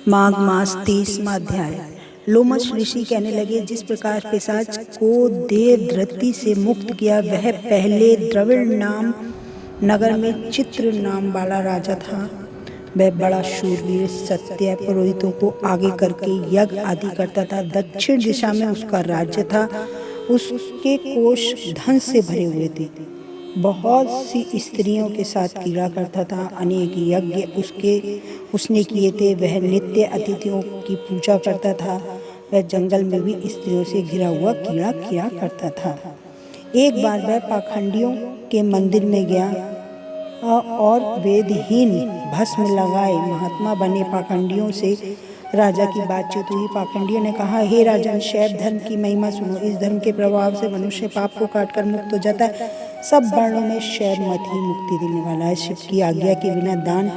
माघ मास 30वां अध्याय। लोमश ऋषि कहने लगे, जिस प्रकार पिशाच को देवधृति से मुक्त किया, वह पहले द्रविड़ नाम नगर में चित्र नाम वाला राजा था। वह बड़ा शूरवीर, सत्य, पुरोहितों को आगे करके यज्ञ आदि करता था। दक्षिण दिशा में उसका राज्य था। उसके कोष धन से भरे हुए थे। बहुत सी स्त्रियों के साथ क्रीड़ा करता था। अनेक यज्ञ उसने किए थे। वह नित्य अतिथियों की पूजा करता था। वह जंगल में भी स्त्रियों से घिरा हुआ क्रीड़ा किया करता था। एक बार वह पाखंडियों के मंदिर में गया और वेदहीन भस्म लगाए महात्मा बने पाखंडियों से राजा की बातचीत हुई। पाखंडियों ने कहा, हे राजन, शैव धर्म की महिमा सुनो। इस धर्म के प्रभाव से मनुष्य पाप को काटकर मुक्त हो जाता है। सब वर्णों में शैव मत ही मुक्ति देने वाला है। शिव की आज्ञा के बिना दान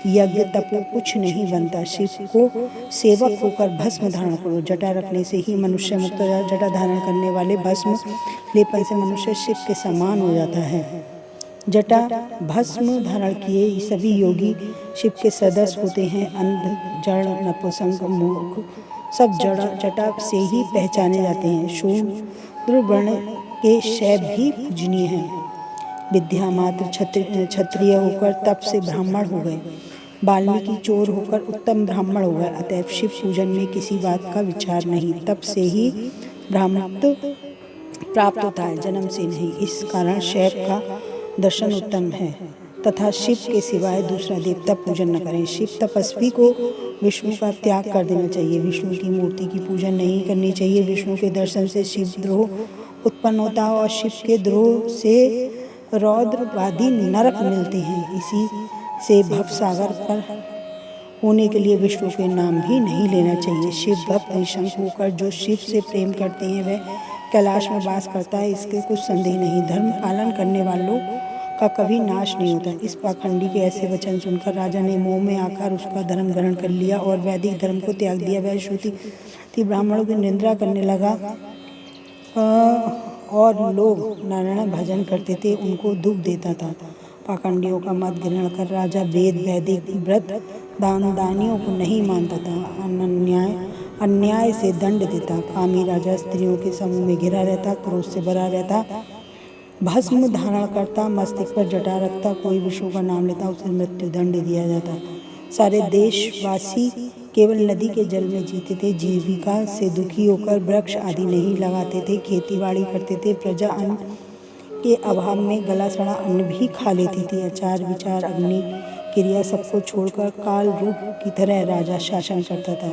यज्ञ तपो कुछ नहीं बनता। शिव को सेवक होकर भस्म धारण करो। जटा रखने से ही मनुष्य मुक्त हो जाता है। जटा धारण करने वाले भस्म लेपन से मनुष्य शिव के समान हो जाता है। जटा भस्म धारण किए सभी योगी शिव के सदस्य होते हैं। अंध, जड़, नपुंसक, मूर्ख सब जटा से ही पहचाने जाते हैं। शूद्र वर्ण के शैव भी पूजनीय हैं। विद्या मात्र क्षत्रिय होकर तप से ब्राह्मण हो गए। वाल्मीकि चोर होकर उत्तम ब्राह्मण हो गए। अतएव शिव पूजन में किसी बात का विचार नहीं। तप से ही ब्राह्मणत्व प्राप्त होता है, जन्म से नहीं। इस कारण शैव का दर्शन उत्तम है तथा शिव के सिवाय दूसरा देवता पूजन न करें। शिव तपस्वी को विष्णु का त्याग कर देना चाहिए। विष्णु की मूर्ति की पूजन नहीं करनी चाहिए। विष्णु के दर्शन से शिव द्रोह उत्पन्न होता है और शिव के द्रोह से रौद्रवादी नरक मिलते हैं। इसी से भवसागर पर होने के लिए विष्णु के नाम भी नहीं लेना चाहिए। शिव भक्त निशंक होकर जो शिव से प्रेम करते हैं वह कैलाश में वास करता है, इसके कुछ संदेह नहीं। धर्म पालन करने वालों का कभी नाश नहीं होता। इस पाखंडी के ऐसे वचन सुनकर राजा ने मोह में आकर उसका धर्म ग्रहण कर लिया और वैदिक धर्म को त्याग दिया। वह श्रुति ब्राह्मणों की निंदा करने लगा और लोग नारायण भजन करते थे, उनको दुख देता था। पाखंडियों का मत ग्रहण कर राजा वेद, वैदिक, व्रत, दान, दानियों को नहीं मानता था। अन्याय से दंड देता। कामी राजा स्त्रियों के समूह में घिरा रहता, क्रोध से भरा रहता, भस्म धारण करता, मस्तक पर जटा रखता। कोई विष्णु का नाम लेता, उसे मृत्यु दंड दिया जाता। सारे देशवासी केवल नदी के जल में जीते थे। जीविका से दुखी होकर वृक्ष आदि नहीं लगाते थे। खेतीबाड़ी करते थे। प्रजा अन्न के अभाव में गला सड़ा अन्न भी खा लेती थी। आचार विचार, अग्नि क्रिया सबको छोड़कर काल रूप की तरह राजा शासन करता था।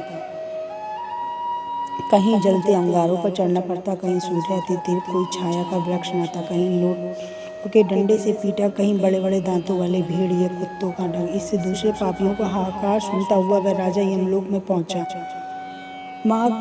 कहीं जलते अंगारों पर चढ़ना पड़ता, कहीं सूर्य अति तीव्र, कोई छाया का वृक्ष न था, कहीं लोट के डंडे से पीटा, कहीं बड़े बड़े दांतों वाले भीड़ या कुत्तों का डंग। इससे दूसरे पापियों का हाहाकार सुनता हुआ वह राजा यमलोक में पहुंचा। माघ